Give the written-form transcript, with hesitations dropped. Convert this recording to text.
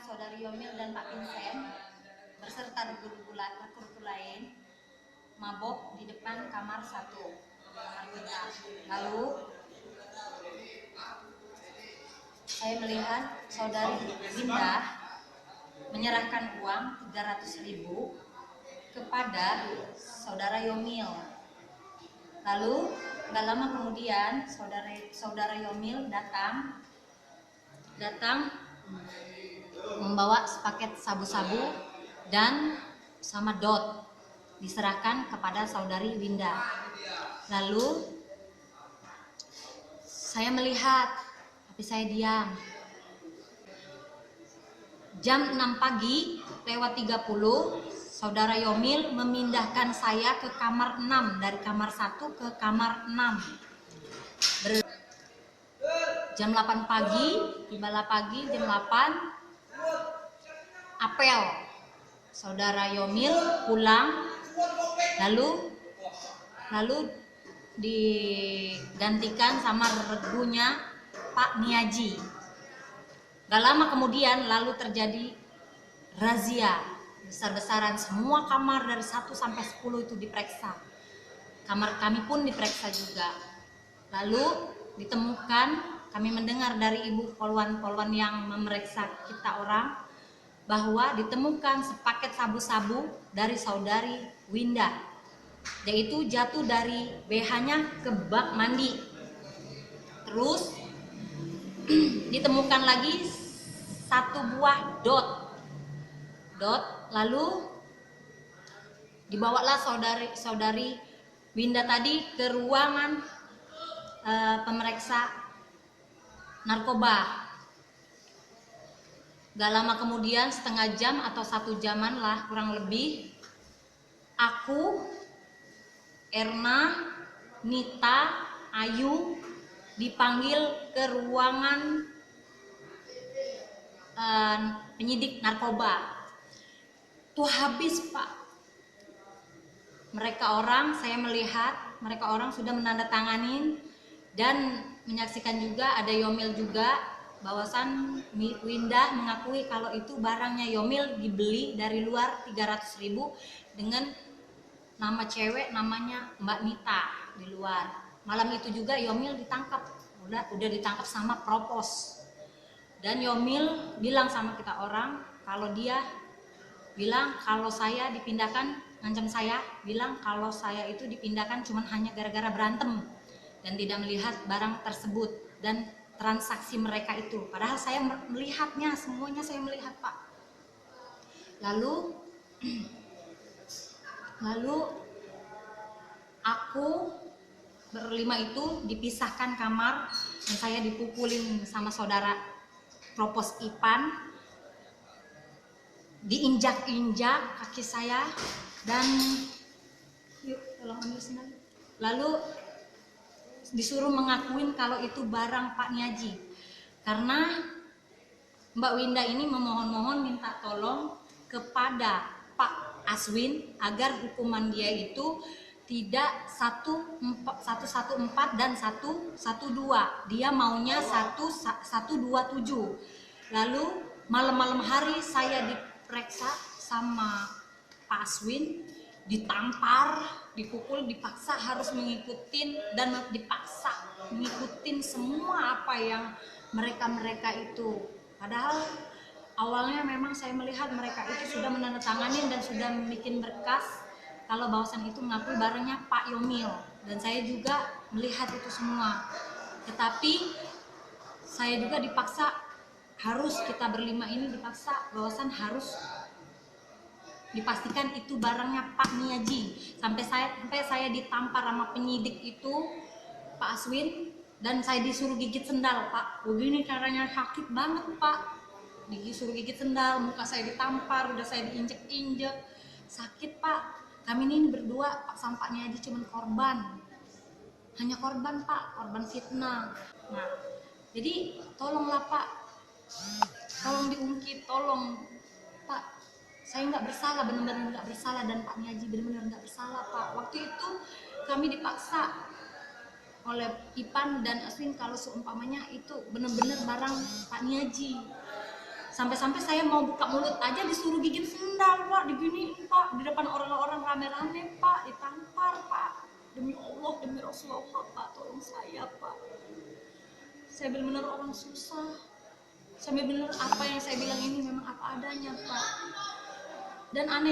Saudari Yomil dan Pak Vincent berserta guru-guru lain mabok di depan kamar 1. Lalu saya melihat Saudari Winda menyerahkan uang 300.000 kepada Saudara Yomil. Lalu nggak lama kemudian saudara Yomil datang membawa sepaket sabu-sabu dan sama dot, diserahkan kepada Saudari Winda. Lalu saya melihat, tapi saya diam. Jam 6 pagi lewat 30, Saudara Yomil memindahkan saya ke kamar 6, dari kamar 1 ke kamar 6. Jam 8 pagi, tibalah pagi, jam 8 apel Saudara Yomil pulang, lalu digantikan sama regunya Pak Niaji. Gak lama kemudian lalu terjadi razia besar-besaran, semua kamar dari 1 sampai 10 itu diperiksa. Kamar kami pun diperiksa juga. Lalu ditemukan, kami mendengar dari ibu polwan-polwan yang memeriksa kita orang, bahwa ditemukan sepaket sabu-sabu dari Saudari Winda, yaitu jatuh dari BH-nya ke bak mandi. Terus ditemukan lagi 1 buah dot, lalu dibawalah Saudari Winda tadi ke ruangan pemeriksa narkoba. Gak lama kemudian, setengah jam atau 1 jaman lah kurang lebih, aku, Erna, Nita, Ayu dipanggil ke ruangan penyidik narkoba. Tuh habis, Pak. Saya melihat mereka orang sudah menandatanganin dan menyaksikan juga, ada Yomil juga, bahwasan Winda mengakui kalau itu barangnya Yomil dibeli dari luar 300.000 dengan nama cewek namanya Mbak Nita di luar. Malam itu juga Yomil ditangkap, udah ditangkap sama propos. Dan Yomil bilang sama kita orang kalau dia bilang kalau saya dipindahkan, ngancam saya, bilang kalau saya itu dipindahkan cuman hanya gara-gara berantem dan tidak melihat barang tersebut dan transaksi mereka itu. Padahal saya melihatnya, semuanya saya melihat, Pak. Lalu aku berlima itu dipisahkan kamar dan saya dipukulin sama saudara propos Ipan, diinjak-injak kaki saya dan lalu disuruh mengakuin kalau itu barang Pak Niaji, karena Mbak Winda ini memohon-mohon minta tolong kepada Pak Aswin agar hukuman dia itu tidak 114 dan 112. Dia maunya 127. Lalu malam-malam hari saya diperiksa sama Pak Aswin, ditampar, dipukul, dipaksa harus mengikutin dan dipaksa mengikutin semua apa yang mereka itu. Padahal awalnya memang saya melihat mereka itu sudah menandatangani dan sudah bikin berkas kalau bahwasan itu mengakui barangnya Pak Yomil, dan saya juga melihat itu semua. Tetapi saya juga dipaksa, harus kita berlima ini dipaksa bahwasan harus dipastikan itu barangnya Pak Niaji. Sampai saya ditampar sama penyidik itu Pak Aswin, dan saya disuruh gigit sendal, Pak. Begini caranya, sakit banget, Pak. Disuruh gigit sendal, muka saya ditampar, udah saya diinjek-injek, sakit, Pak. Kami ini berdua, Pak, sama Pak Niaji cuma korban, hanya korban, Pak, korban fitnah. Nah, jadi tolonglah, Pak, tolong diungkit, tolong, Pak. Saya nggak bersalah, benar-benar nggak bersalah, dan Pak Niaji benar-benar nggak bersalah, Pak. Waktu itu kami dipaksa oleh Ipan dan Aswin kalau seumpamanya itu benar-benar barang Pak Niaji. Sampai-sampai saya mau buka mulut aja disuruh gigit sendal Pak, diginiin Pak, di depan orang-orang rame-rame Pak, ditampar Pak. Demi Allah, demi Rasulullah Pak, tolong saya Pak. Saya benar-benar orang susah. Saya benar-benar apa yang saya bilang ini memang apa adanya Pak. Dan aneh